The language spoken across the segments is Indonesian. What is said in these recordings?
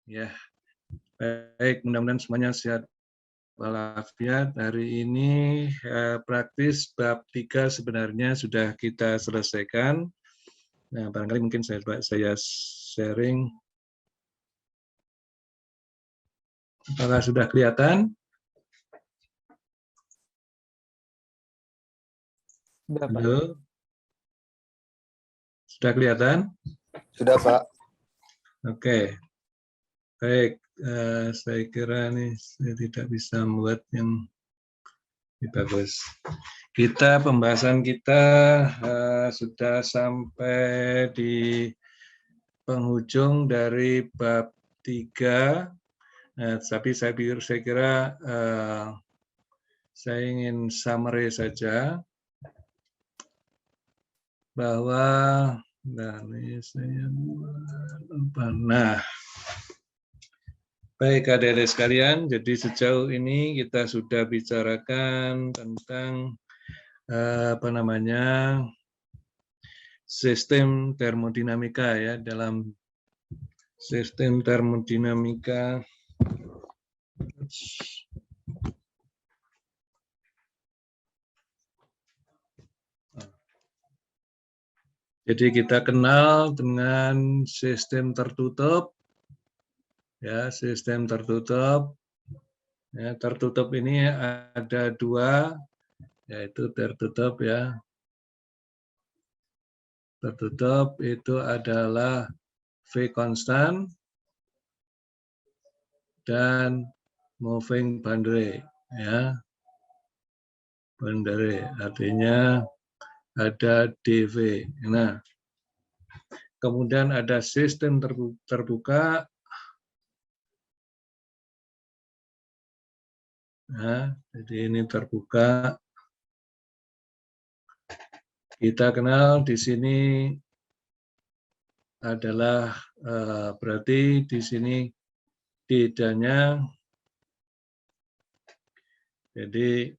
Ya, baik. Mudah-mudahan semuanya sehat walafiat. Hari ini praktis bab 3 sebenarnya sudah kita selesaikan. Nah, barangkali mungkin saya sharing. Apakah sudah kelihatan? Halo, sudah kelihatan? Sudah, Pak. Oke, baik. Saya kira ini saya tidak bisa membuat yang lebih bagus. Pembahasan kita sudah sampai di penghujung dari bab 3. Tapi saya kira saya ingin summary saja bahwa baik adik-adik sekalian, jadi sejauh ini kita sudah bicarakan tentang sistem termodinamika ya. Dalam sistem termodinamika jadi kita kenal dengan sistem tertutup. Ya, sistem tertutup. Ya, tertutup ini ada dua, yaitu tertutup ya. Tertutup itu adalah V constant dan moving boundary ya. Boundary artinya ada dV. Nah, kemudian ada sistem terbuka. Nah, jadi ini terbuka. Kita kenal di sini adalah berarti di sini D-nya jadi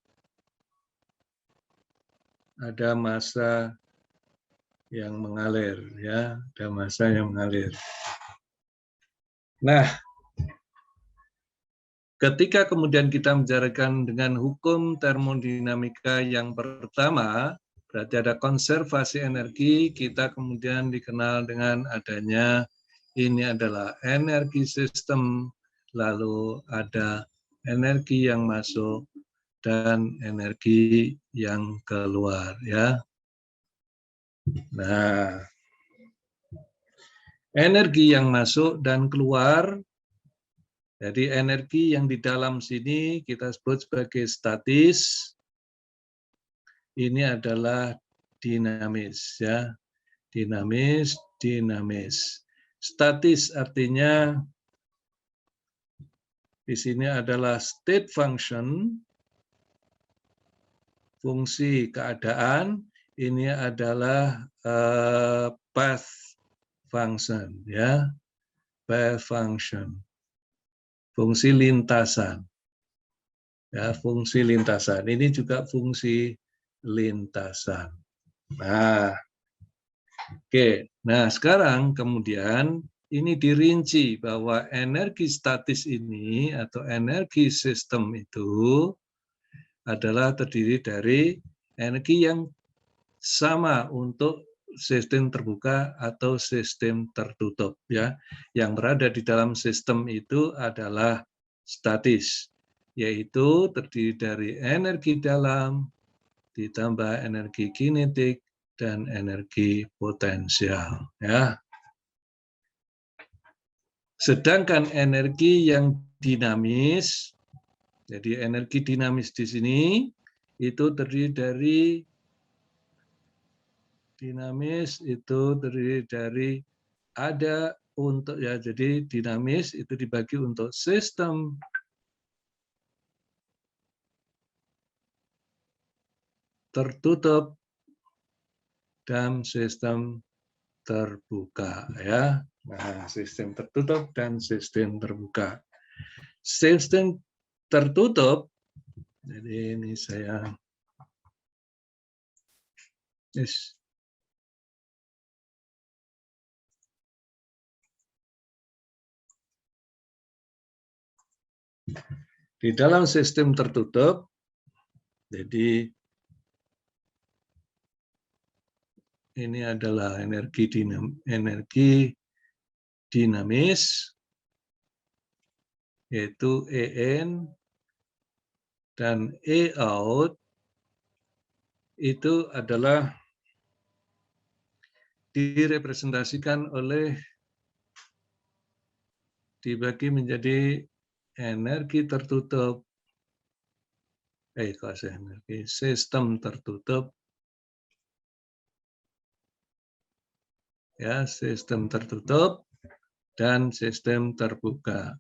ada massa yang mengalir ya, ada massa yang mengalir. Nah, ketika kemudian kita membicarakan dengan hukum termodinamika yang pertama, berarti ada konservasi energi, kita kemudian dikenal dengan adanya ini adalah energi sistem, lalu ada energi yang masuk dan energi yang keluar ya. Nah, energi yang masuk dan keluar. Jadi energi yang di dalam sini kita sebut sebagai statis. Ini adalah dinamis ya. Dinamis. Statis artinya di sini adalah state function, fungsi keadaan. Ini adalah path function ya. Path function. Fungsi lintasan. Ya, fungsi lintasan. Ini juga fungsi lintasan. Nah, oke. Nah, sekarang kemudian ini dirinci bahwa energi statis ini atau energi sistem itu adalah terdiri dari energi yang sama untuk sistem terbuka atau sistem tertutup ya. Yang berada di dalam sistem itu adalah statis, yaitu terdiri dari energi dalam ditambah energi kinetik dan energi potensial ya. Sedangkan energi yang dinamis, jadi energi dinamis di sini itu terdiri dari ada untuk ya, jadi dinamis itu dibagi untuk sistem tertutup dan sistem terbuka ya. Nah, sistem tertutup dan sistem terbuka. Sistem tertutup, jadi ini saya Di dalam sistem tertutup, jadi ini adalah energi dinamis, yaitu EN, dan E out itu adalah direpresentasikan oleh dibagi menjadi energi tertutup, energi sistem tertutup, ya, sistem tertutup dan sistem terbuka.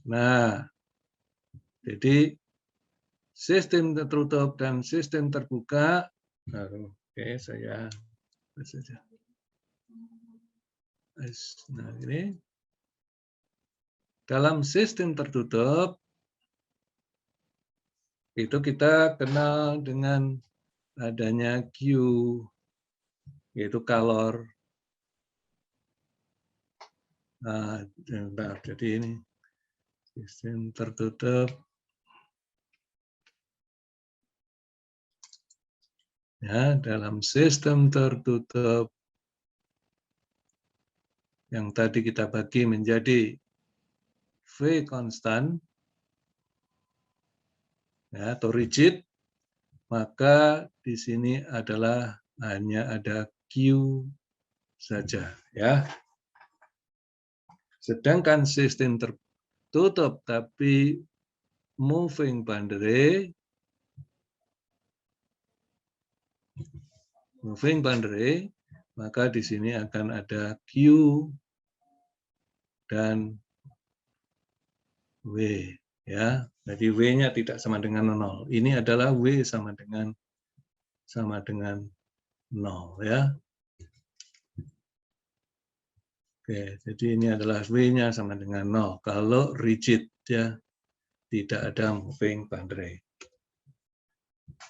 Nah, jadi sistem tertutup dan sistem terbuka, oke, saya saja. Nah, ini dalam sistem tertutup itu kita kenal dengan adanya Q, yaitu kalor. Nah, jadi ini sistem tertutup. Ya, dalam sistem tertutup yang tadi kita bagi menjadi V konstan, ya, atau rigid, maka di sini adalah hanya ada Q saja, ya. Sedangkan sistem tertutup tapi moving boundary, maka di sini akan ada Q dan W, ya. Jadi W-nya tidak sama dengan 0. Ini adalah W sama dengan 0, ya. Oke, jadi ini adalah W-nya sama dengan 0. Kalau rigid, ya, tidak ada moving boundary.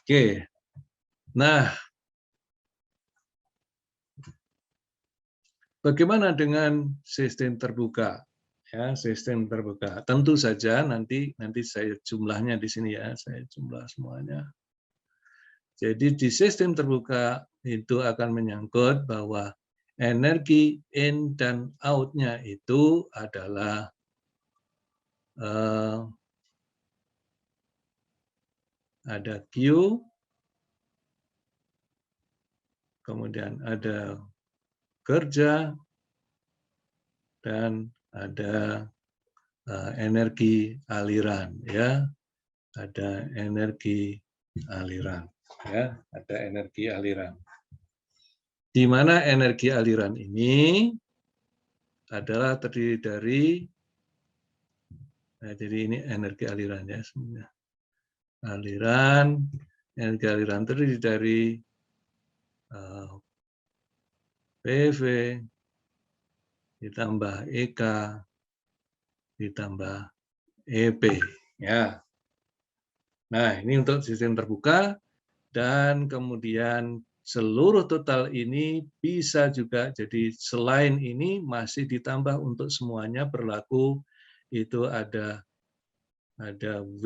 Oke, nah, bagaimana dengan sistem terbuka? Ya, sistem terbuka. Tentu saja nanti saya jumlahnya di sini, ya, saya jumlah semuanya. Jadi di sistem terbuka itu akan menyangkut bahwa energi in dan out-nya itu adalah ada Q, kemudian ada kerja, dan ada energi aliran, ya, ada energi aliran, ya, ada energi aliran. Di mana energi aliran ini adalah terdiri dari, nah, jadi ini energi aliran, ya, sebenarnya. Energi aliran terdiri dari PV ditambah EK ditambah EP, ya. Nah, ini untuk sistem terbuka, dan kemudian seluruh total ini bisa juga jadi selain ini masih ditambah untuk semuanya berlaku, itu ada W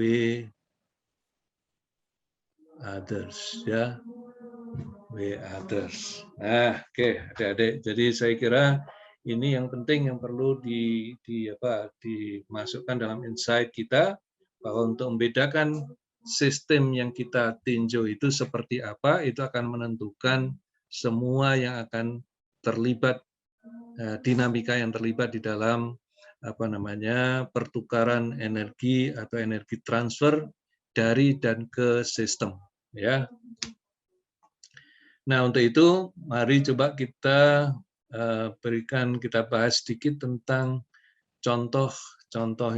others, ya, W others. Nah, oke, adik-adik. Jadi saya kira ini yang penting yang perlu dimasukkan dalam insight kita, bahwa untuk membedakan sistem yang kita tinjau itu seperti apa, itu akan menentukan semua yang akan terlibat, dinamika yang terlibat di dalam pertukaran energi atau energi transfer dari dan ke sistem, ya. Nah, untuk itu mari coba kita kita bahas sedikit tentang contoh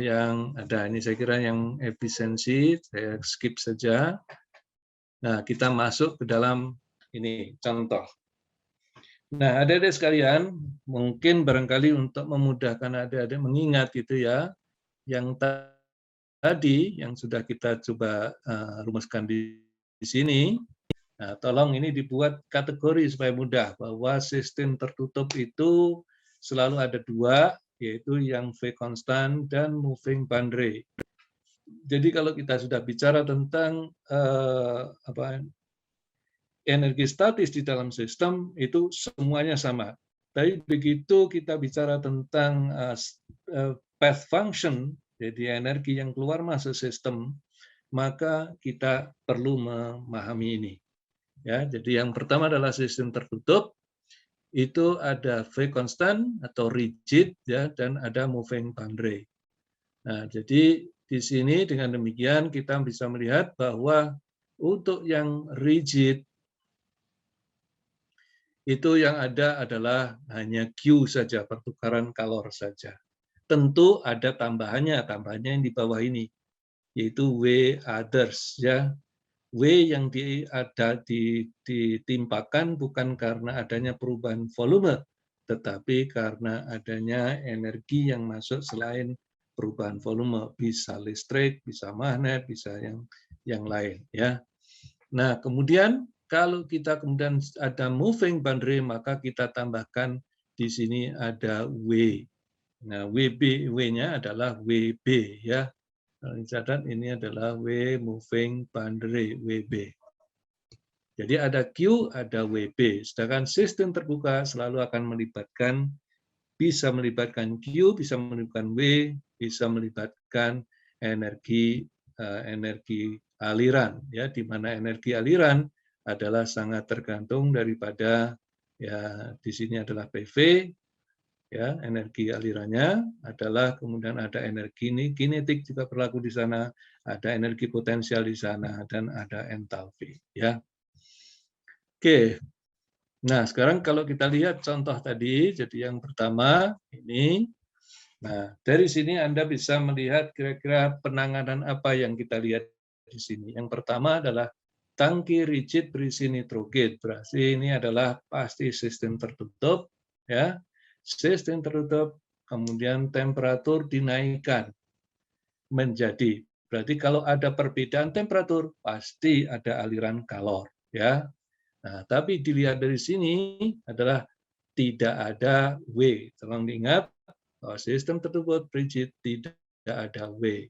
yang ada. Ini saya kira yang efisiensi, saya skip saja. Nah, kita masuk ke dalam ini contoh. Nah, adik-adik sekalian, mungkin barangkali untuk memudahkan adik-adik mengingat gitu, ya, yang tadi yang sudah kita coba rumuskan di sini. Nah, tolong ini dibuat kategori supaya mudah, bahwa sistem tertutup itu selalu ada dua, yaitu yang V konstan dan moving band rate. Jadi kalau kita sudah bicara tentang energi statis di dalam sistem, itu semuanya sama. Tapi begitu kita bicara tentang path function, jadi energi yang keluar masuk sistem, maka kita perlu memahami ini. Ya, jadi yang pertama adalah sistem tertutup, itu ada V konstan atau rigid, ya, dan ada moving band rate. Nah, jadi di sini dengan demikian kita bisa melihat bahwa untuk yang rigid itu yang ada adalah hanya Q saja, pertukaran kalor saja. Tentu ada tambahannya yang di bawah ini, yaitu W others, ya. W yang ditimpakan bukan karena adanya perubahan volume, tetapi karena adanya energi yang masuk selain perubahan volume, bisa listrik, bisa magnet, bisa yang lain, ya. Nah, kemudian kalau kita kemudian ada moving band rate, maka kita tambahkan di sini ada W. Nah, W-nya adalah WB, ya. Catat ini adalah W moving band rate, WB. Jadi ada Q, ada WB. Sedangkan sistem terbuka selalu akan bisa melibatkan Q, bisa melibatkan W, bisa melibatkan energi aliran, ya, di mana energi aliran adalah sangat tergantung daripada, ya, di sini adalah PV, ya, energi alirannya adalah, kemudian ada energi ini kinetik juga berlaku di sana, ada energi potensial di sana, dan ada entalpi, ya. Oke. Nah, sekarang kalau kita lihat contoh tadi, jadi yang pertama ini, nah, dari sini Anda bisa melihat kira-kira penanganan apa yang kita lihat di sini. Yang pertama adalah tangki rigid berisi nitrogen. Berarti ini adalah pasti sistem tertutup, ya. Sistem tertutup, kemudian temperatur dinaikkan menjadi. Berarti kalau ada perbedaan temperatur, pasti ada aliran kalor, ya. Nah, tapi dilihat dari sini adalah tidak ada W. Tolong diingat, bahwa sistem tertutup rigid tidak ada W.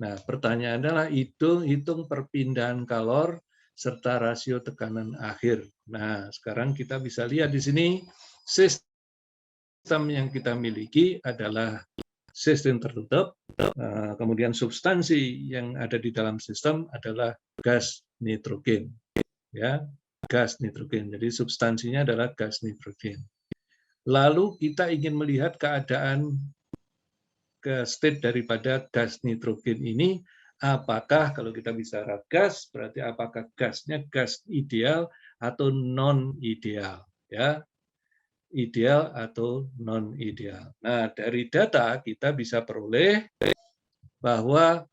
Nah, pertanyaan adalah hitung perpindahan kalor serta rasio tekanan akhir. Nah, sekarang kita bisa lihat di sini sistem yang kita miliki adalah sistem tertutup, kemudian substansi yang ada di dalam sistem adalah gas nitrogen, ya, gas nitrogen. Jadi substansinya adalah gas nitrogen. Lalu kita ingin melihat keadaan ke state daripada gas nitrogen ini, apakah kalau kita bicara gas, berarti apakah gasnya gas ideal atau non ideal, ya, ideal atau non ideal. Nah, dari data kita bisa peroleh bahwa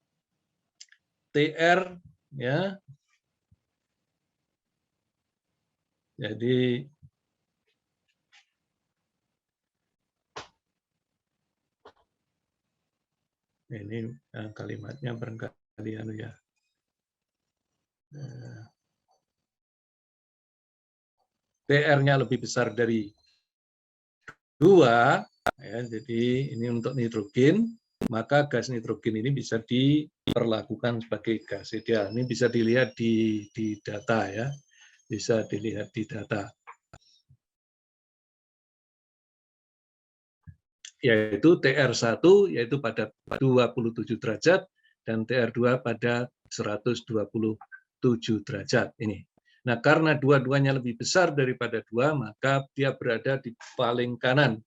TR, ya, jadi ini kalimatnya barangkali anu, ya. TR-nya lebih besar dari 2, ya, jadi ini untuk nitrogen, maka gas nitrogen ini bisa diperlakukan sebagai gas ideal. Ini bisa dilihat di data, ya, bisa dilihat di data. Yaitu TR1 yaitu pada 27 derajat dan TR2 pada 127 derajat ini. Nah, karena dua-duanya lebih besar daripada 2, maka dia berada di paling kanan,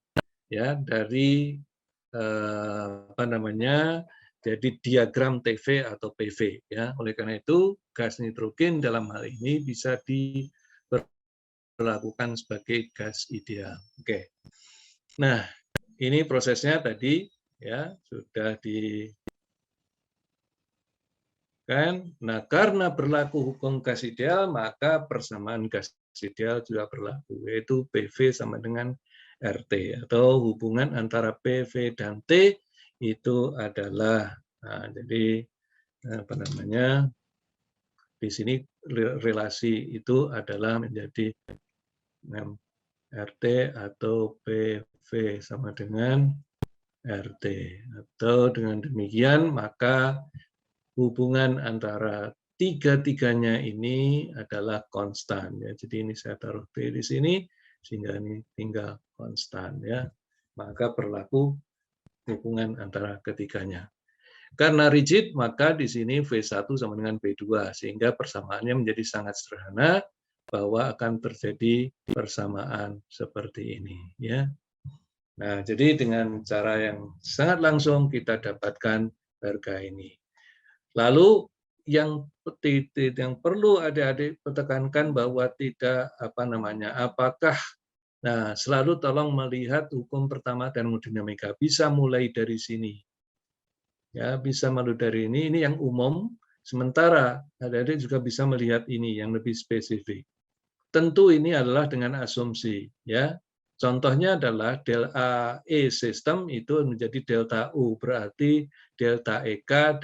ya, dari apa namanya, jadi diagram TV atau PV, ya. Oleh karena itu gas nitrogen dalam hal ini bisa diperlakukan sebagai gas ideal. Oke. Nah, ini prosesnya tadi, ya, sudah di kan. Nah, karena berlaku hukum gas ideal, maka persamaan gas ideal juga berlaku, yaitu PV sama dengan RT, atau hubungan antara PV dan T itu adalah, nah, jadi apa namanya, di sini relasi itu adalah menjadi RT atau PV sama dengan RT. Atau dengan demikian maka hubungan antara tiga-tiganya ini adalah konstan. Ya. Jadi ini saya taruh P di sini, sehingga ini tinggal konstan. Ya. Maka berlaku hubungan antara ketiganya. Karena rigid, maka di sini V1 sama dengan V2, sehingga persamaannya menjadi sangat sederhana, bahwa akan terjadi persamaan seperti ini. Ya. Nah, jadi dengan cara yang sangat langsung kita dapatkan harga ini. Lalu yang perlu adik-adik tekankan bahwa tidak apakah selalu tolong melihat hukum pertama termodinamika, bisa mulai dari sini. Ya, bisa mulai dari ini yang umum, sementara adik-adik juga bisa melihat ini yang lebih spesifik. Tentu ini adalah dengan asumsi, ya. Contohnya adalah delta E sistem itu menjadi delta U, berarti delta EK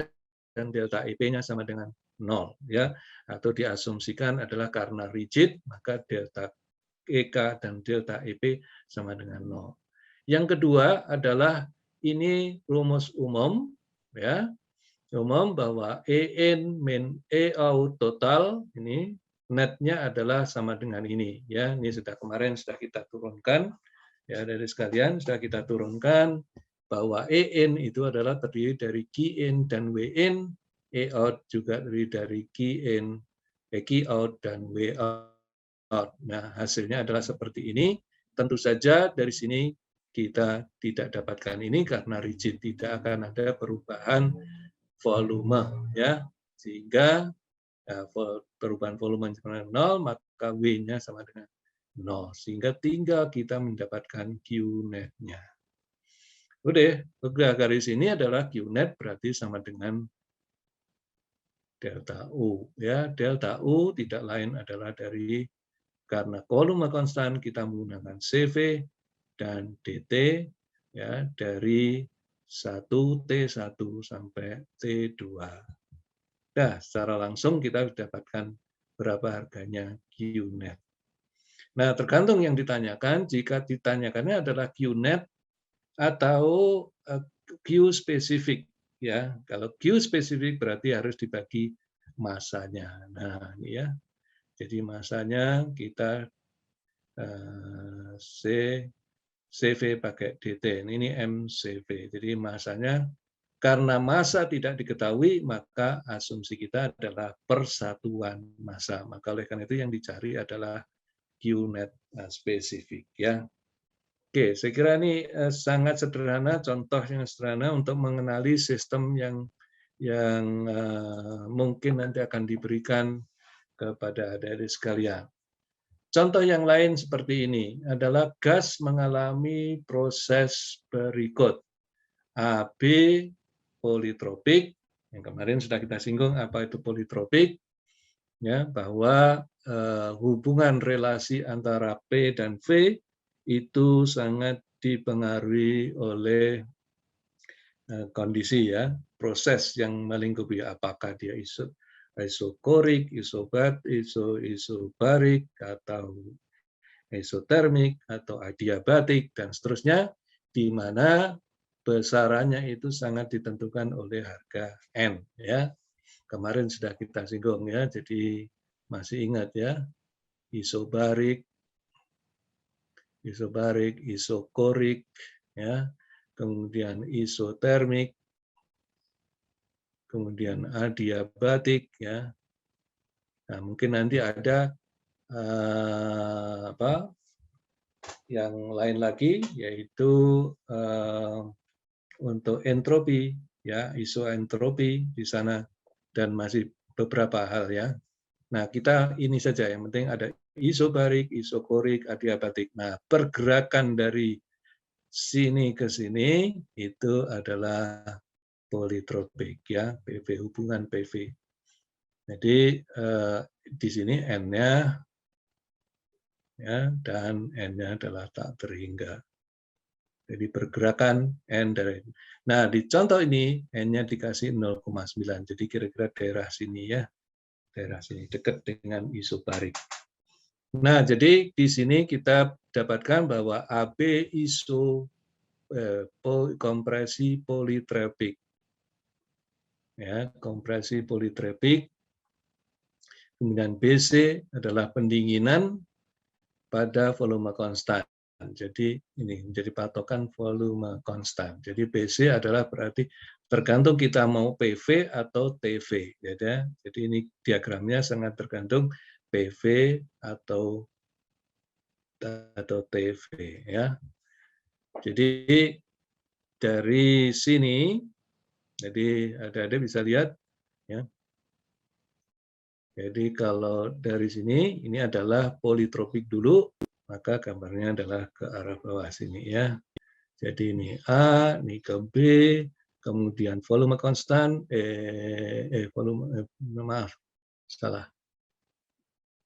dan delta EP-nya sama dengan 0, ya. Atau diasumsikan adalah karena rigid, maka delta EK dan delta EP sama dengan 0. Yang kedua adalah ini rumus umum, ya. Umum bahwa EN min EOut total ini netnya adalah sama dengan ini, ya. Ini kemarin sudah kita turunkan, ya, dari sekalian sudah kita turunkan bahwa EN itu adalah terdiri dari QN dan WN, EOut juga terdiri dari QN, QOut dan WOut. Nah, hasilnya adalah seperti ini. Tentu saja dari sini kita tidak dapatkan ini karena rigid, tidak akan ada perubahan volume, ya, sehingga perubahan volume sama dengan 0, maka W-nya sama dengan 0, sehingga tinggal kita mendapatkan Q-net-nya. Udah garis ini adalah Q-net berarti sama dengan delta U, ya. Delta U tidak lain adalah dari karena volume konstan kita menggunakan CV dan DT, ya, dari 1T1 sampai T2. Nah, secara langsung kita dapatkan berapa harganya Q-net. Nah, tergantung yang ditanyakan. Jika ditanyakannya adalah Q-net atau Q spesifik, ya. Kalau Q spesifik berarti harus dibagi masanya. Nah, ini ya. Jadi masanya kita CV pakai DT. Ini MCV. Jadi masanya, karena massa tidak diketahui, maka asumsi kita adalah persatuan massa. Maka oleh karena itu yang dicari adalah Q-net spesifik, ya. Oke, saya kira ini sangat sederhana, contoh yang sederhana untuk mengenali sistem yang mungkin nanti akan diberikan kepada adik-adik sekalian. Contoh yang lain seperti ini adalah gas mengalami proses berikut. AB politropik, yang kemarin sudah kita singgung apa itu politropik, ya, bahwa hubungan relasi antara P dan V itu sangat dipengaruhi oleh kondisi, ya, proses yang melingkupi, apakah dia isokorik, isobarik, atau isotermik, atau adiabatik, dan seterusnya, di mana besarannya itu sangat ditentukan oleh harga N, ya. Kemarin sudah kita singgung, ya, jadi masih ingat, ya, isobarik, isokorik, ya, kemudian isotermik, kemudian adiabatik, ya. Nah, mungkin nanti ada yang lain lagi, yaitu untuk entropi, ya, isoentropi di sana, dan masih beberapa hal, ya. Nah, kita ini saja, yang penting ada isobarik, isokorik, adiabatik. Nah, pergerakan dari sini ke sini itu adalah politropik, ya, PV, hubungan PV. Jadi di sini N-nya, ya, dan N-nya adalah tak terhingga. Jadi pergerakan N dari. Nah, di contoh ini N-nya dikasih 0,9. Jadi kira-kira daerah sini, ya. Daerah sini dekat dengan isobarik. Nah, jadi di sini kita dapatkan bahwa AB kompresi politrepik. Ya, kompresi politrepik. Kemudian BC adalah pendinginan pada volume konstan. Jadi ini menjadi patokan volume konstan. Jadi BC adalah berarti tergantung kita mau PV atau TV. Jadi ini diagramnya sangat tergantung PV atau TV ya. Jadi dari sini, jadi adik-adik bisa lihat ya. Jadi kalau dari sini ini adalah politropik dulu, maka gambarnya adalah ke arah bawah sini ya. Jadi ini A, ini ke B, kemudian volume konstan, maaf, salah.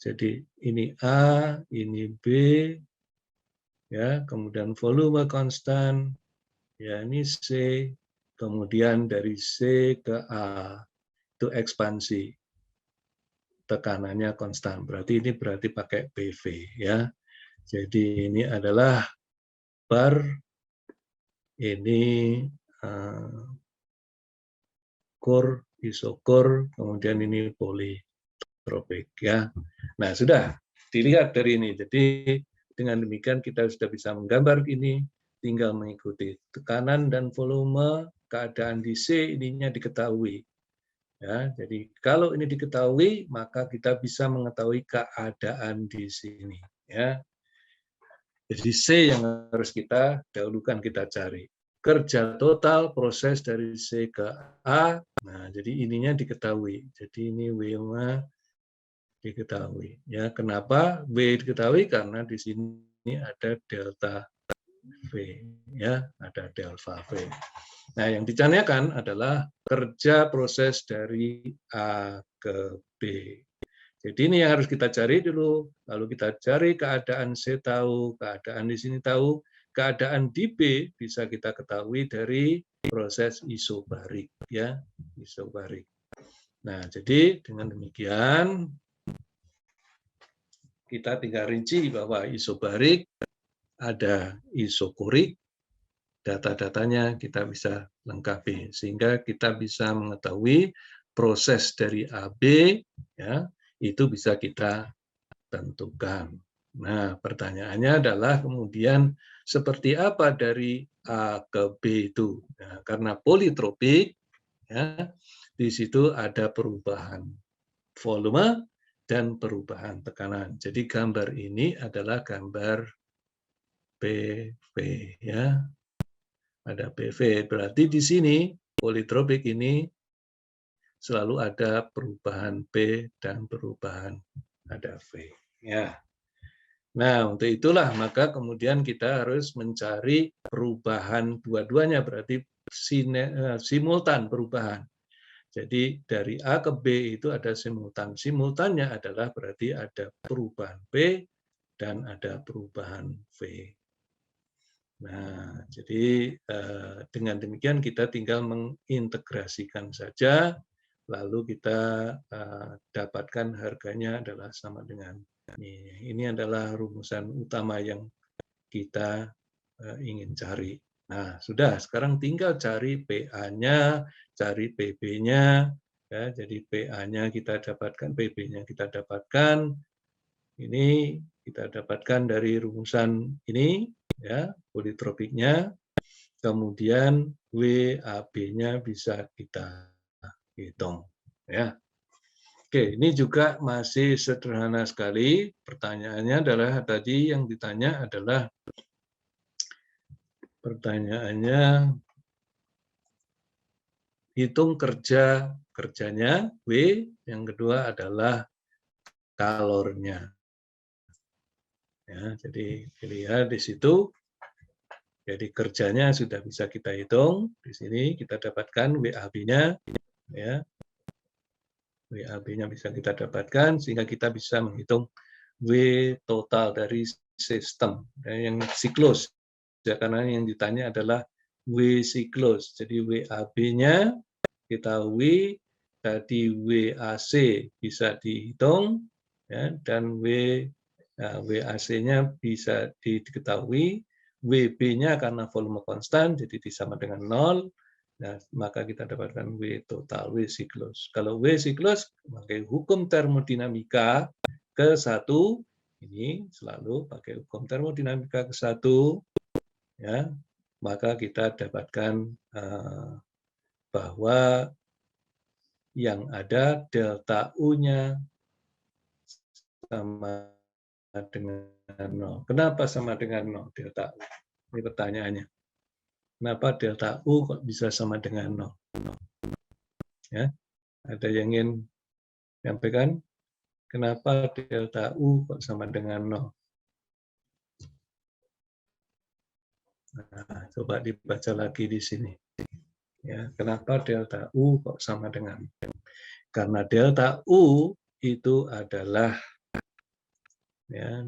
Jadi ini A, ini B, ya, kemudian volume konstan, ya ini C, kemudian dari C ke A itu ekspansi, tekanannya konstan. Berarti ini berarti pakai PV ya. Jadi ini adalah bar, ini core, isocore, kemudian ini politropik ya. Nah, sudah dilihat dari ini. Jadi dengan demikian kita sudah bisa menggambar ini, tinggal mengikuti tekanan dan volume, keadaan di C ininya diketahui. Ya, jadi kalau ini diketahui, maka kita bisa mengetahui keadaan di sini. Ya. Jadi C yang harus kita dahulukan kita cari. Kerja total proses dari C ke A. Nah, jadi ininya diketahui. Jadi ini W-nya diketahui. Ya, kenapa W diketahui? Karena di sini ada delta V, ya, ada delta V. Nah, yang ditanyakan adalah kerja proses dari A ke B. Jadi ini yang harus kita cari dulu, lalu kita cari keadaan C tahu, keadaan di sini tahu, keadaan di B bisa kita ketahui dari proses isobarik, ya, isobarik. Nah, jadi dengan demikian kita tinggal rinci bahwa isobarik ada isokorik, data-datanya kita bisa lengkapi sehingga kita bisa mengetahui proses dari AB ya itu bisa kita tentukan. Nah, pertanyaannya adalah kemudian seperti apa dari A ke B itu? Nah, karena politropik ya di situ ada perubahan volume dan perubahan tekanan. Jadi gambar ini adalah gambar PV ya. Ada PV, berarti di sini politropik ini selalu ada perubahan P dan perubahan ada V. Ya. Nah, untuk itulah maka kemudian kita harus mencari perubahan dua-duanya, berarti simultan perubahan. Jadi dari A ke B itu ada simultan. Simultannya adalah berarti ada perubahan P dan ada perubahan V. Nah, jadi dengan demikian kita tinggal mengintegrasikan saja, lalu kita dapatkan harganya adalah sama dengan ini. Ini adalah rumusan utama yang kita ingin cari. Nah, sudah, sekarang tinggal cari PA-nya, cari PB-nya, ya, jadi PA-nya kita dapatkan, PB-nya kita dapatkan, ini kita dapatkan dari rumusan ini, ya, politropiknya, kemudian WAB-nya bisa kita hitung. Ya. Oke, ini juga masih sederhana sekali. Pertanyaannya adalah tadi yang ditanya adalah pertanyaannya hitung kerjanya W, yang kedua adalah kalornya. Ya, jadi dilihat di situ. Jadi kerjanya sudah bisa kita hitung. Di sini kita dapatkan WAB-nya, ya. WAB-nya bisa kita dapatkan sehingga kita bisa menghitung W total dari sistem yang siklus. Ya, karena yang ditanya adalah W siklus. Jadi WAB-nya kita W, tadi WAC bisa dihitung, ya, dan W Nah, WAC-nya bisa diketahui, WB-nya karena volume konstan, jadi disama dengan 0, nah, maka kita dapatkan W total, W siklus. Kalau W siklus, pakai hukum termodinamika ke-1, ini selalu pakai hukum termodinamika ke-1, ya, maka kita dapatkan bahwa yang ada delta U-nya sama dengan 0. Kenapa sama dengan 0 delta U? Ini pertanyaannya. Kenapa delta U kok bisa sama dengan 0? Ya, ada yang ingin sampaikan? Kenapa delta U kok sama dengan 0? Nah, coba dibaca lagi di sini. Ya, kenapa delta U kok sama dengan 0? Karena delta U itu adalah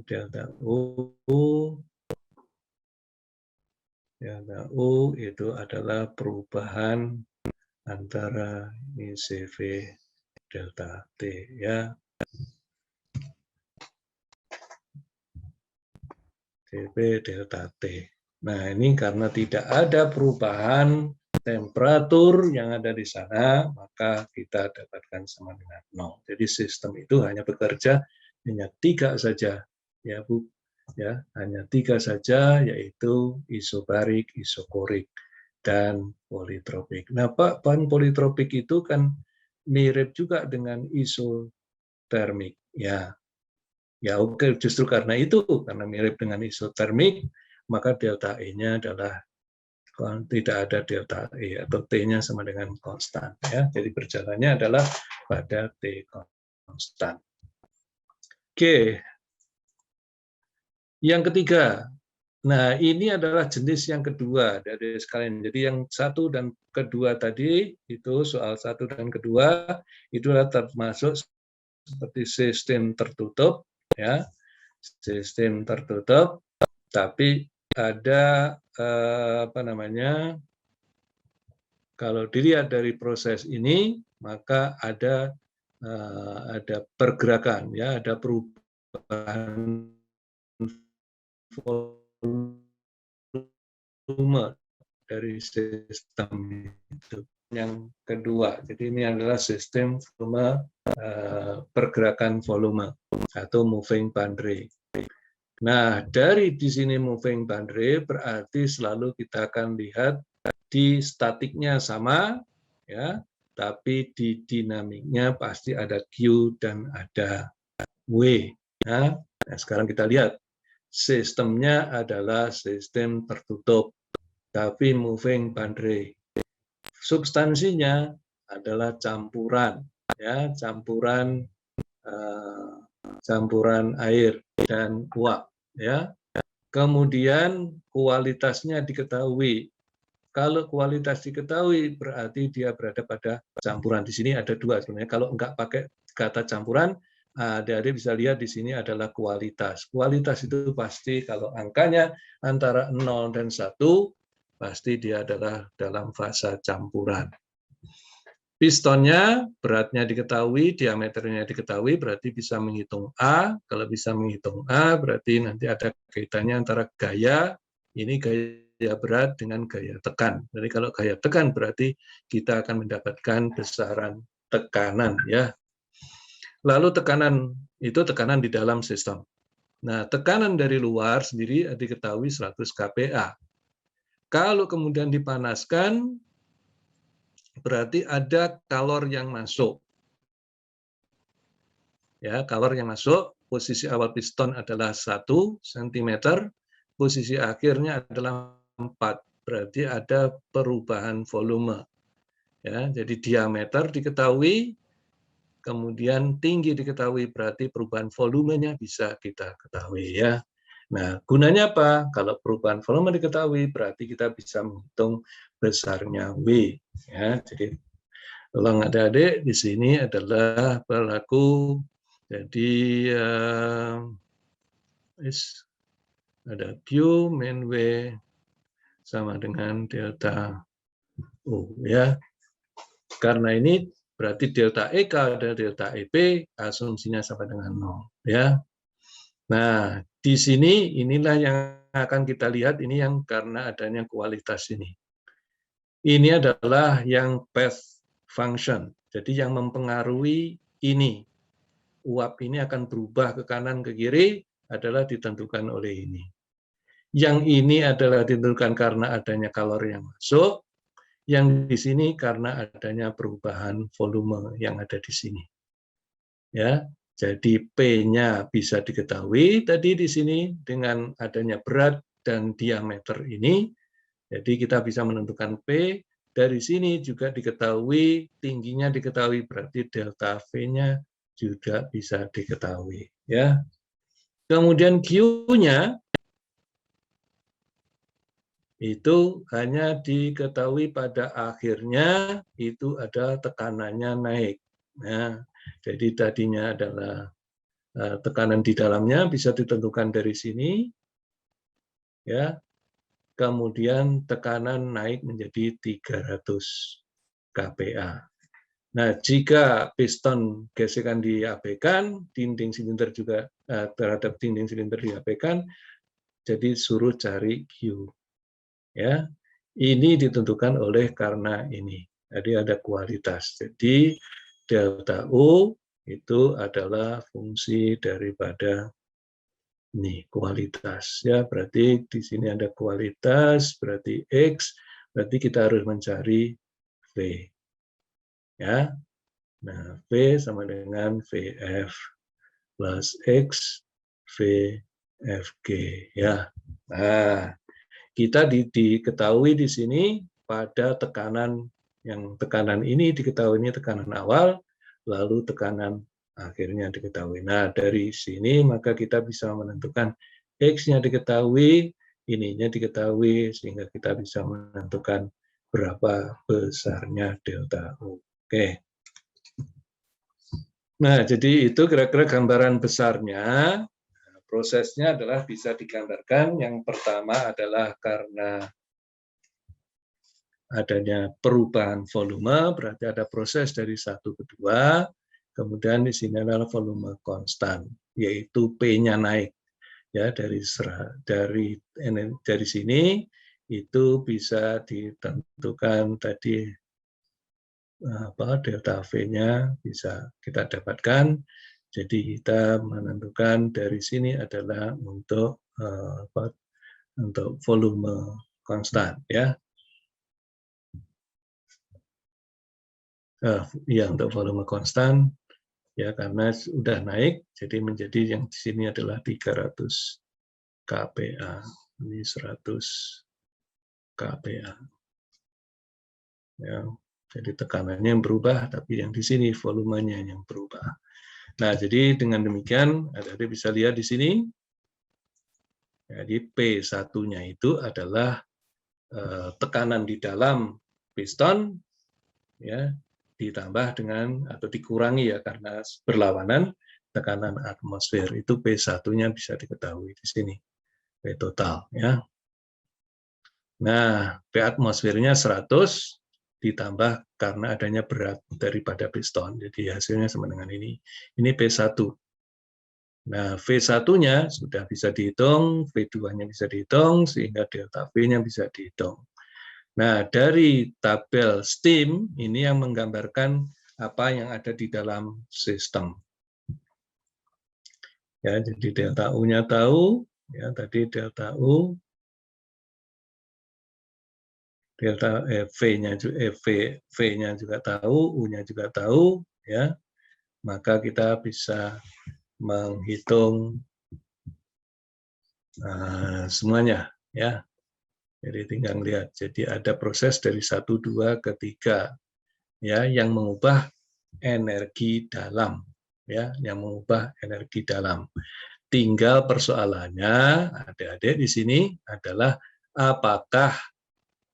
delta U itu adalah perubahan antara CV delta T, ya. CV delta T. Nah, ini karena tidak ada perubahan temperatur yang ada di sana, maka kita dapatkan sama dengan 0. Jadi sistem itu hanya bekerja hanya 3 saja, ya Bu, ya, hanya 3 saja, yaitu isobarik, isokorik, dan politropik. Nah, Pak, bahan politropik itu kan mirip juga dengan isotermik, ya. Ya oke, justru karena itu, karena mirip dengan isotermik, maka delta E-nya adalah tidak ada delta E atau T-nya sama dengan konstan. Ya. Jadi berjalannya adalah pada T konstan. Oke, yang ketiga. Nah, ini adalah jenis yang kedua dari sekalian. Jadi yang 1 dan kedua tadi, itu soal 1 dan kedua, itu adalah termasuk seperti sistem tertutup, ya, sistem tertutup, tapi ada kalau dilihat dari proses ini, maka ada pergerakan, ya, ada perubahan volume dari sistem itu. Yang kedua, jadi ini adalah sistem volume, pergerakan volume atau moving boundary. Nah, dari di sini moving boundary berarti selalu kita akan lihat di statiknya sama, ya, tapi di dinamiknya pasti ada Q dan ada W. Nah, sekarang kita lihat sistemnya adalah sistem tertutup, tapi moving boundary. Substansinya adalah campuran, ya, campuran air dan uap, ya. Kemudian kualitasnya diketahui. Kalau kualitas diketahui berarti dia berada pada campuran. Di sini ada 2 sebenarnya. Kalau enggak pakai kata campuran, adik-adik bisa lihat di sini adalah kualitas. Kualitas itu pasti kalau angkanya antara 0 dan 1, pasti dia adalah dalam fase campuran. Pistonnya beratnya diketahui, diameternya diketahui, berarti bisa menghitung A. Kalau bisa menghitung A, berarti nanti ada kaitannya antara gaya, ini gaya berat dengan gaya tekan. Jadi kalau gaya tekan berarti kita akan mendapatkan besaran tekanan, ya. Lalu tekanan itu tekanan di dalam sistem. Nah, tekanan dari luar sendiri diketahui 100 kPa. Kalau kemudian dipanaskan, berarti ada kalor yang masuk. Ya, kalor yang masuk, posisi awal piston adalah 1 cm, posisi akhirnya adalah 4. Berarti ada perubahan volume. Ya, jadi diameter diketahui, kemudian tinggi diketahui, berarti perubahan volumenya bisa kita ketahui, ya. Nah, gunanya apa? Kalau perubahan volume diketahui, berarti kita bisa menghitung besarnya W. Ya, jadi tolong adik-adik di sini adalah berlaku. Jadi ada Q min W sama dengan delta U, ya. Karena ini berarti delta EK dan delta EP asumsinya sama dengan 0, ya. Nah, di sini inilah yang akan kita lihat, ini yang karena adanya kualitas ini. Ini adalah yang path function. Jadi yang mempengaruhi ini. Uap ini akan berubah ke kanan ke kiri adalah ditentukan oleh ini. Yang ini adalah ditentukan karena adanya kalori yang masuk, yang di sini karena adanya perubahan volume yang ada di sini. Ya, jadi P-nya bisa diketahui tadi di sini dengan adanya berat dan diameter ini. Jadi kita bisa menentukan P. Dari sini juga diketahui, tingginya diketahui, berarti delta V-nya juga bisa diketahui. Ya. Kemudian Q-nya itu hanya diketahui pada akhirnya itu ada tekanannya naik. Nah, jadi tadinya adalah tekanan di dalamnya bisa ditentukan dari sini, ya. Kemudian tekanan naik menjadi 300 kPa. Nah, jika piston gesekan diabaikan, dinding silinder juga terhadap dinding silinder diabaikan, jadi suruh cari Q. Ya, ini ditentukan oleh karena ini. Jadi ada kualitas. Jadi delta U itu adalah fungsi daripada ini kualitas. Ya, berarti di sini ada kualitas, berarti X, berarti kita harus mencari V. Ya, nah V sama dengan VF plus X VFG. Ya, nah kita diketahui di sini pada tekanan ini diketahui ini tekanan awal, lalu tekanan akhirnya diketahui. Nah, dari sini maka kita bisa menentukan X-nya diketahui, ininya diketahui, sehingga kita bisa menentukan berapa besarnya delta U. Oke. Nah, jadi itu kira-kira gambaran besarnya. Prosesnya adalah bisa digambarkan. Yang pertama adalah karena adanya perubahan volume, berarti ada proses dari 1 ke 2, kemudian di sini adalah volume konstan, yaitu P-nya naik. Ya, dari sini itu bisa ditentukan tadi delta V-nya bisa kita dapatkan. Jadi kita menentukan dari sini adalah untuk volume konstan, ya. Ya, untuk volume konstan, ya, karena sudah naik, jadi menjadi yang di sini adalah 300 kPa, ini 100 kPa. Ya, jadi tekanannya yang berubah, tapi yang di sini volumenya yang berubah. Nah, jadi dengan demikian, Anda bisa lihat di sini, jadi P1-nya itu adalah tekanan di dalam piston, ya, ditambah dengan atau dikurangi ya karena berlawanan tekanan atmosfer. Itu P1-nya bisa diketahui di sini, P total, ya. Nah, P atmosfernya 100 ditambah karena adanya berat daripada piston. Jadi hasilnya sama dengan ini. Ini P1. Nah, V1-nya sudah bisa dihitung, V2-nya bisa dihitung, sehingga delta V-nya bisa dihitung. Nah, dari tabel STEAM, ini yang menggambarkan apa yang ada di dalam sistem. Ya, jadi delta U-nya tahu, ya tadi delta U, delta V-nya juga tahu, U-nya juga tahu, ya. Maka kita bisa menghitung semuanya, ya. Jadi tinggal lihat. Jadi ada proses dari 1, 2 ke 3, ya, yang mengubah energi dalam, ya, yang mengubah energi dalam. Tinggal persoalannya, adik-adik di sini adalah apakah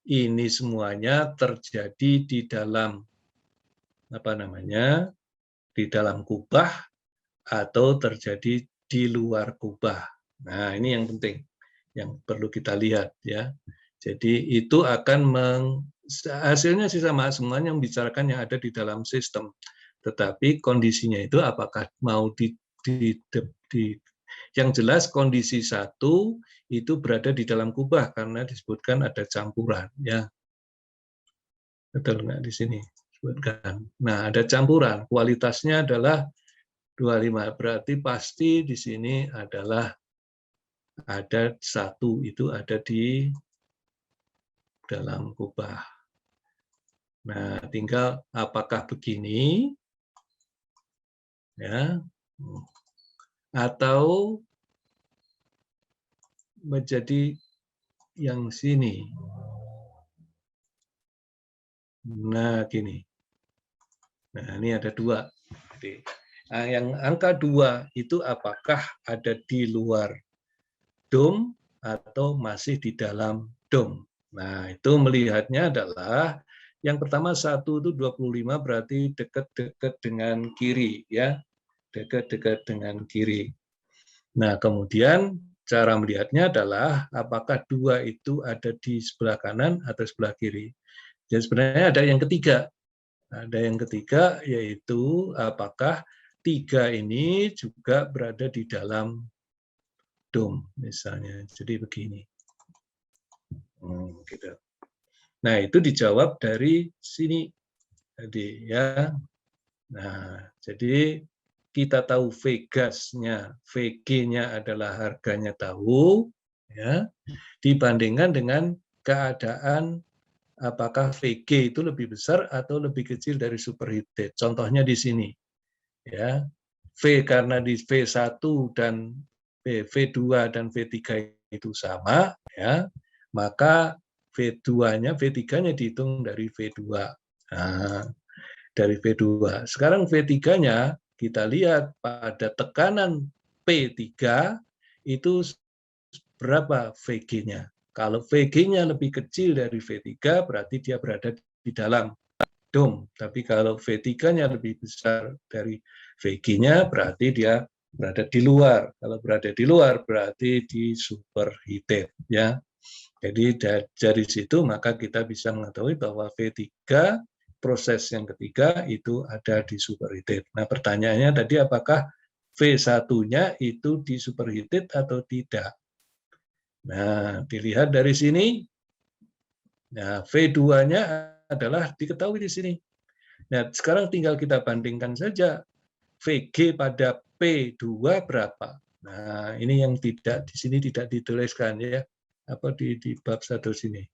ini semuanya terjadi di dalam di dalam kubah atau terjadi di luar kubah. Nah, ini yang penting, yang perlu kita lihat, ya. Jadi itu akan hasilnya sih sama, semuanya membicarakan yang ada di dalam sistem. Tetapi kondisinya itu apakah mau Yang jelas kondisi 1 itu berada di dalam kubah karena disebutkan ada campuran, ya. Betul nggak di sini? Disebutkan. Nah, ada campuran. Kualitasnya adalah 25. Berarti pasti di sini adalah ada 1 itu ada di dalam kubah. Nah, tinggal apakah begini, ya, atau menjadi yang sini. Nah, gini. Nah, ini ada 2. Jadi, yang angka 2 itu apakah ada di luar dom atau masih di dalam dom. Nah, itu melihatnya adalah yang pertama 1 itu 25 berarti dekat-dekat dengan kiri, ya. Dekat-dekat dengan kiri. Nah, kemudian cara melihatnya adalah apakah 2 itu ada di sebelah kanan atau sebelah kiri. Jadi sebenarnya ada yang ketiga. Ada yang ketiga yaitu apakah 3 ini juga berada di dalam dom misalnya. Jadi begini. Gitu. Nah, itu dijawab dari sini tadi, ya. Nah, jadi kita tahu V-gasnya, VG-nya adalah harganya tahu, ya, dibandingkan dengan keadaan apakah VG itu lebih besar atau lebih kecil dari superheated. Contohnya di sini, ya. V karena di V1 dan V2 dan V3 itu sama, ya, maka V2-nya, V3-nya dihitung dari V2. Nah, dari V2. Sekarang V3-nya kita lihat pada tekanan P3 itu berapa VG-nya. Kalau VG-nya lebih kecil dari V3 berarti dia berada di dalam dom. Tapi kalau V3-nya lebih besar dari VG-nya berarti dia berada di luar. Kalau berada di luar berarti di superheated, ya. Jadi dari situ maka kita bisa mengetahui bahwa V3 proses yang ketiga itu ada di superheated. Nah, pertanyaannya tadi apakah V1-nya itu di superheated atau tidak? Nah, dilihat dari sini. Nah, V2-nya adalah diketahui di sini. Nah, sekarang tinggal kita bandingkan saja VG pada P2 berapa. Nah, ini yang tidak di sini tidak dituliskan, ya. Apa di bab 1 sini.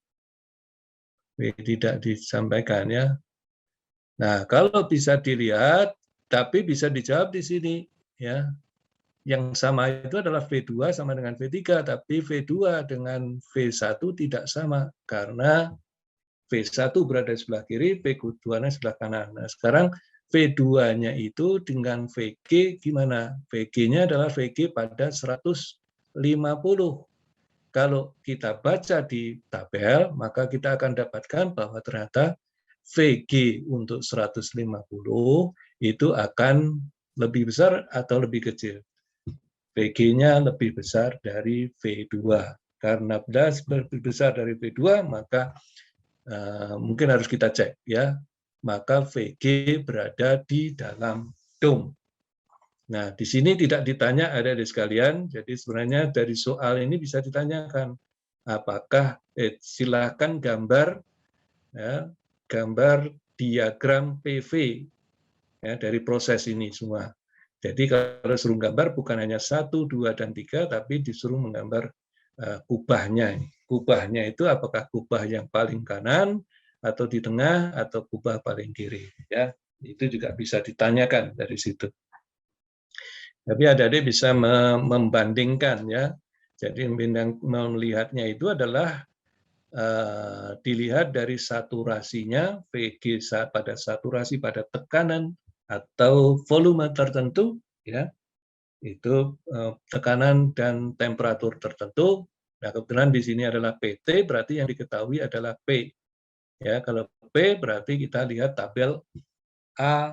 Tidak disampaikan, ya. Nah, kalau bisa dilihat, tapi bisa dijawab di sini, ya. Yang sama itu adalah V2 sama dengan V3, tapi V2 dengan V1 tidak sama karena V1 berada di sebelah kiri, V2-nya sebelah kanan. Nah, sekarang V2-nya itu dengan VG gimana? VG-nya adalah VG pada 150. Kalau kita baca di tabel, maka kita akan dapatkan bahwa ternyata VG untuk 150 itu akan lebih besar atau lebih kecil. VG-nya lebih besar dari V2. Karena lebih besar dari V2, maka mungkin harus kita cek, ya. Maka VG berada di dalam dom. Nah, di sini tidak ditanya ada di sekalian, jadi sebenarnya dari soal ini bisa ditanyakan apakah silakan gambar, ya, gambar diagram PV, ya, dari proses ini semua. Jadi kalau suruh gambar bukan hanya 1, 2, dan 3, tapi disuruh menggambar kubahnya. Kubahnya itu apakah kubah yang paling kanan, atau di tengah, atau kubah paling kiri. Ya, itu juga bisa ditanyakan dari situ. Tapi adik-adik bisa membandingkan, ya. Jadi melihatnya itu adalah dilihat dari saturasinya, VG pada saturasi pada tekanan atau volume tertentu, ya, itu tekanan dan temperatur tertentu. Nah, kebetulan di sini adalah PT, berarti yang diketahui adalah P. Ya, kalau P berarti kita lihat tabel A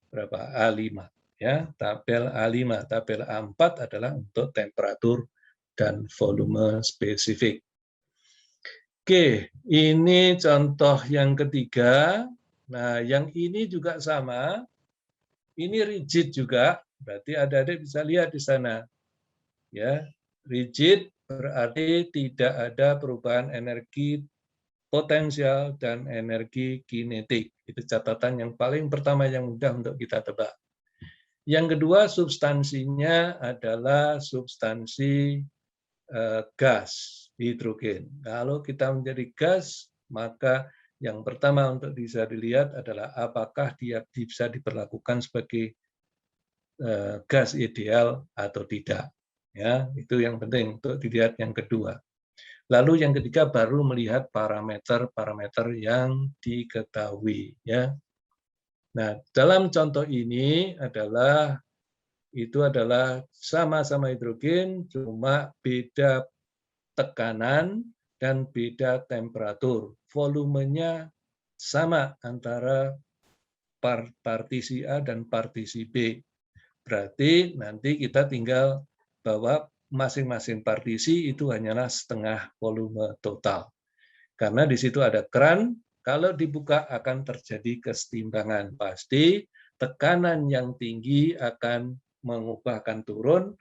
berapa? A5. Ya, tabel A5, tabel A4 adalah untuk temperatur dan volume spesifik. Oke, ini contoh yang ketiga. Nah, yang ini juga sama. Ini rigid juga, berarti adik-adik bisa lihat di sana. Ya, rigid berarti tidak ada perubahan energi potensial dan energi kinetik. Itu catatan yang paling pertama yang mudah untuk kita tebak. Yang kedua, substansinya adalah substansi gas, hidrogen. Kalau kita menjadi gas, maka yang pertama untuk bisa dilihat adalah apakah dia bisa diperlakukan sebagai gas ideal atau tidak. Ya, itu yang penting untuk dilihat yang kedua. Lalu yang ketiga baru melihat parameter-parameter yang diketahui. Ya. Nah, dalam contoh ini itu adalah sama-sama hidrogen, cuma beda tekanan dan beda temperatur. Volumenya sama antara partisi A dan partisi B. Berarti nanti kita tinggal bahwa masing-masing partisi itu hanyalah setengah volume total. Karena di situ ada keran, kalau dibuka akan terjadi kesetimbangan. Pasti tekanan yang tinggi akan mengubah, akan turun,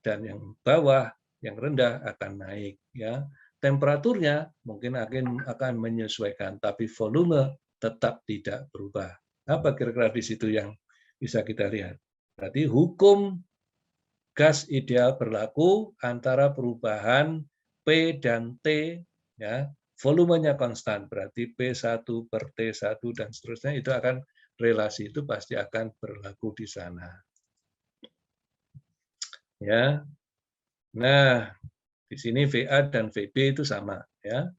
dan yang bawah, yang rendah akan naik. Ya, temperaturnya mungkin akan menyesuaikan, tapi volume tetap tidak berubah. Apa kira-kira di situ yang bisa kita lihat? Berarti hukum gas ideal berlaku antara perubahan P dan T, ya, volumenya konstan, berarti P1 per T1 dan seterusnya, itu akan relasi itu pasti akan berlaku di sana. Ya. Nah, di sini VA dan VB itu sama, ya.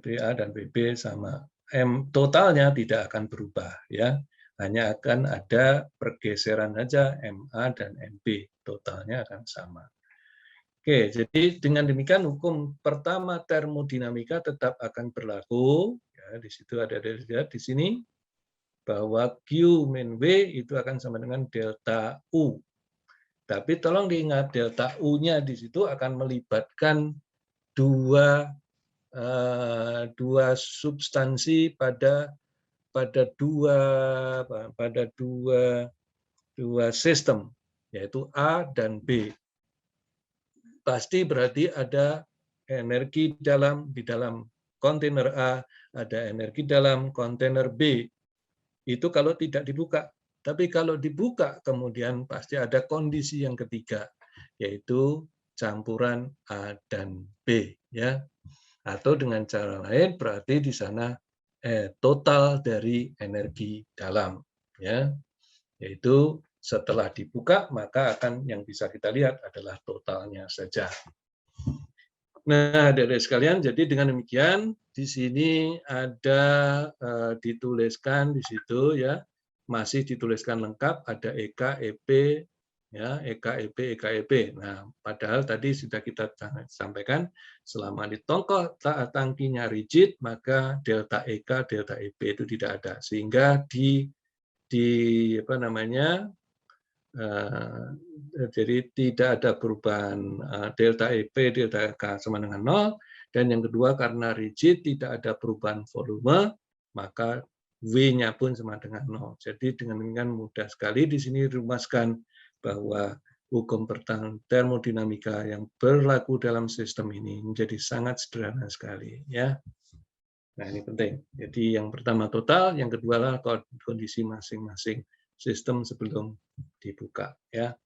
VA dan VB sama. Totalnya tidak akan berubah, ya. Hanya akan ada pergeseran saja MA dan MB, totalnya akan sama. Oke, jadi dengan demikian hukum pertama termodinamika tetap akan berlaku. Ya, di situ ada dilihat di sini bahwa Q min V itu akan sama dengan delta U. Tapi tolong diingat delta U-nya di situ akan melibatkan dua substansi pada dua sistem, yaitu A dan B. Pasti berarti ada energi di dalam kontainer A, ada energi dalam kontainer B. Itu kalau tidak dibuka. Tapi kalau dibuka kemudian pasti ada kondisi yang ketiga, yaitu campuran A dan B, ya. Atau dengan cara lain berarti di sana total dari energi dalam, ya. Yaitu setelah dibuka maka akan yang bisa kita lihat adalah totalnya saja. Nah, adik-adik sekalian, jadi dengan demikian di sini ada dituliskan di situ, ya, masih dituliskan lengkap, ada EK, EP, ya, EK, EP, EK, EP. Nah, padahal tadi sudah kita sampaikan selama di tangkinya rigid maka delta EK, delta EP itu tidak ada, sehingga di apa namanya, jadi tidak ada perubahan delta EP, delta K sama dengan 0. Dan yang kedua, karena rigid tidak ada perubahan volume, maka V-nya pun sama dengan 0. Jadi dengan demikian mudah sekali di sini dirumuskan bahwa hukum termodinamika yang berlaku dalam sistem ini menjadi sangat sederhana sekali, ya. Nah, ini penting. Jadi yang pertama total, yang kedua adalah kondisi masing-masing sistem sebelum dibuka, ya.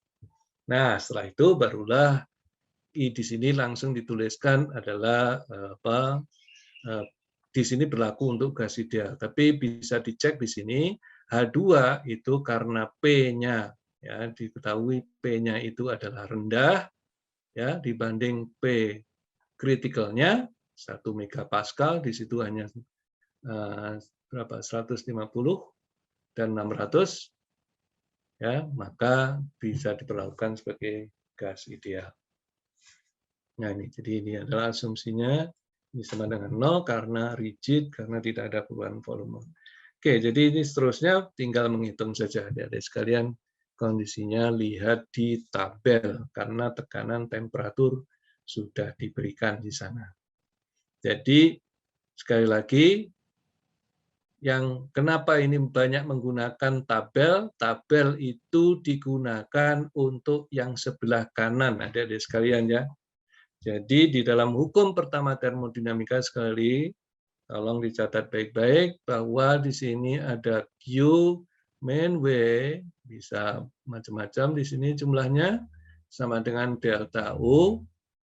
Nah, setelah itu barulah di sini langsung dituliskan adalah di sini berlaku untuk gas ideal. Tapi bisa dicek di sini H2 itu karena P-nya, ya, diketahui P-nya itu adalah rendah, ya, dibanding P kritikalnya 1 megapascal, di situ hanya berapa, 150 dan 600, ya, maka bisa diperlakukan sebagai gas ideal. Nah, jadi ini adalah asumsinya, ini sama dengan 0 karena rigid, karena tidak ada perubahan volume. Oke, jadi ini seterusnya tinggal menghitung saja, adik-adik sekalian, kondisinya lihat di tabel, karena tekanan temperatur sudah diberikan di sana. Jadi, sekali lagi, yang kenapa ini banyak menggunakan tabel? Tabel itu digunakan untuk yang sebelah kanan, adik-adik sekalian ya. Jadi di dalam hukum pertama termodinamika sekali, tolong dicatat baik-baik bahwa di sini ada Q min W, bisa macam-macam di sini jumlahnya, sama dengan delta U.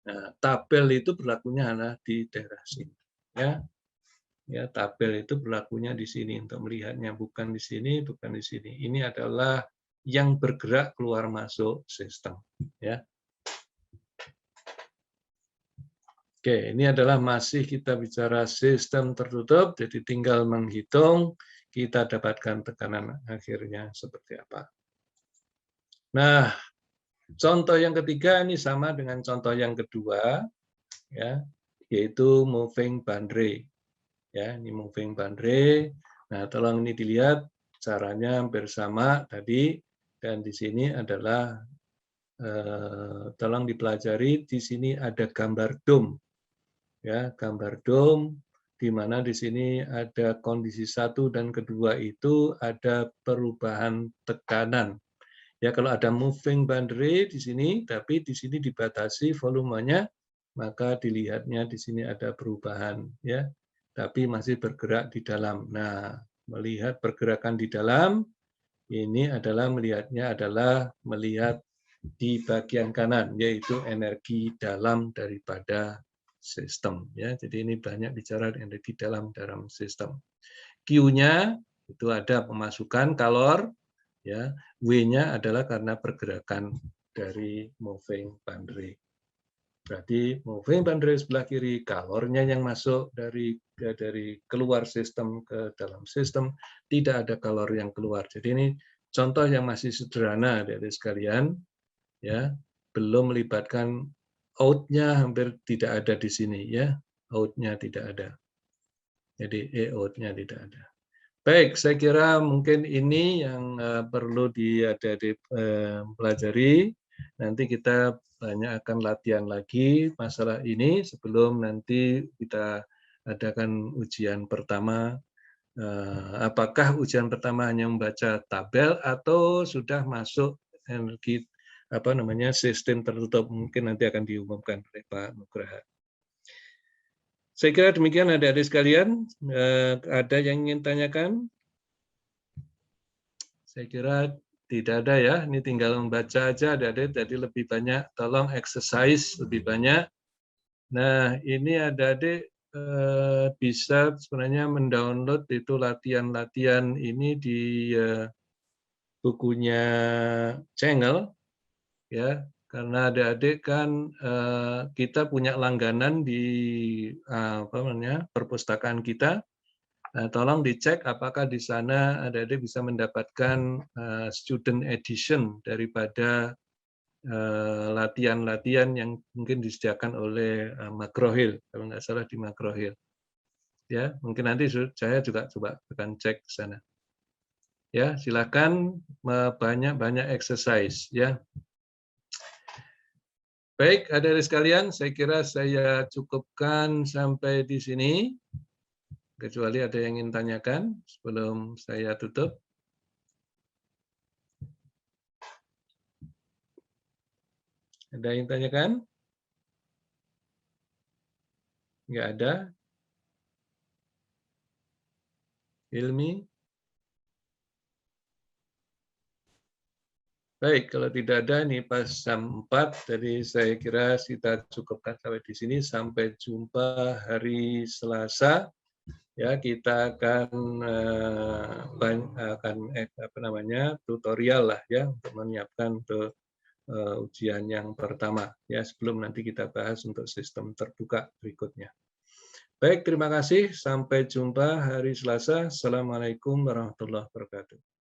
Nah, tabel itu berlakunya hanya di daerah sini. Ya, ya, tabel itu berlakunya di sini untuk melihatnya, bukan di sini, bukan di sini. Ini adalah yang bergerak keluar masuk sistem. Ya. Oke, ini adalah masih kita bicara sistem tertutup, jadi tinggal menghitung kita dapatkan tekanan akhirnya seperti apa. Nah, contoh yang ketiga ini sama dengan contoh yang kedua, ya, yaitu moving boundary. Ya, ini moving boundary. Nah, tolong ini dilihat caranya hampir sama tadi, dan di sini adalah tolong dipelajari, di sini ada gambar dom. Ya, gambar dom, di mana di sini ada kondisi 1 dan kedua itu ada perubahan tekanan. Ya, kalau ada moving boundary di sini, tapi di sini dibatasi volumenya, maka dilihatnya di sini ada perubahan, ya, tapi masih bergerak di dalam. Nah, melihat pergerakan di dalam, ini adalah melihatnya adalah melihat di bagian kanan, yaitu energi dalam daripada sistem. Ya, jadi ini banyak bicara energi dalam sistem. Q-nya itu ada pemasukan kalor, ya. W-nya adalah karena pergerakan dari moving boundary. Berarti moving boundary sebelah kiri, kalornya yang masuk dari keluar sistem ke dalam sistem, tidak ada kalor yang keluar. Jadi ini contoh yang masih sederhana dari sekalian, ya, belum melibatkan out-nya, hampir tidak ada di sini, ya, out-nya tidak ada. Jadi out-nya tidak ada. Baik, saya kira mungkin ini yang perlu adik-adik pelajari. Nanti kita banyak akan latihan lagi masalah ini sebelum nanti kita adakan ujian pertama. Apakah ujian pertama hanya membaca tabel atau sudah masuk energi sistem tertutup, mungkin nanti akan diumumkan oleh Pak Nugraha. Saya kira demikian adik-adik sekalian. Ada yang ingin tanyakan? Saya kira tidak ada ya. Ini tinggal membaca aja adik-adik. Jadi lebih banyak tolong exercise lebih banyak. Nah, ini adik-adik bisa sebenarnya mendownload itu latihan-latihan ini di bukunya Cengel, ya, karena adik-adik kan kita punya langganan di perpustakaan kita. Nah, tolong dicek apakah di sana adik-adik bisa mendapatkan student edition daripada latihan-latihan yang mungkin disediakan oleh Makrohil, kalau nggak salah di Makrohil. Ya, mungkin nanti saya juga coba akan cek ke sana. Ya, silakan banyak-banyak exercise ya. Baik, adik-adik sekalian, saya kira saya cukupkan sampai di sini. Kecuali ada yang ingin tanyakan sebelum saya tutup. Ada yang tanyakan? Enggak ada. Hilmi? Baik, kalau tidak ada, ini pas jam 4, jadi saya kira kita cukupkan sampai di sini. Sampai jumpa hari Selasa. Ya, kita akan tutorial lah ya untuk menyiapkan untuk ujian yang pertama ya, sebelum nanti kita bahas untuk sistem terbuka berikutnya. Baik, terima kasih. Sampai jumpa hari Selasa. Assalamualaikum warahmatullahi wabarakatuh.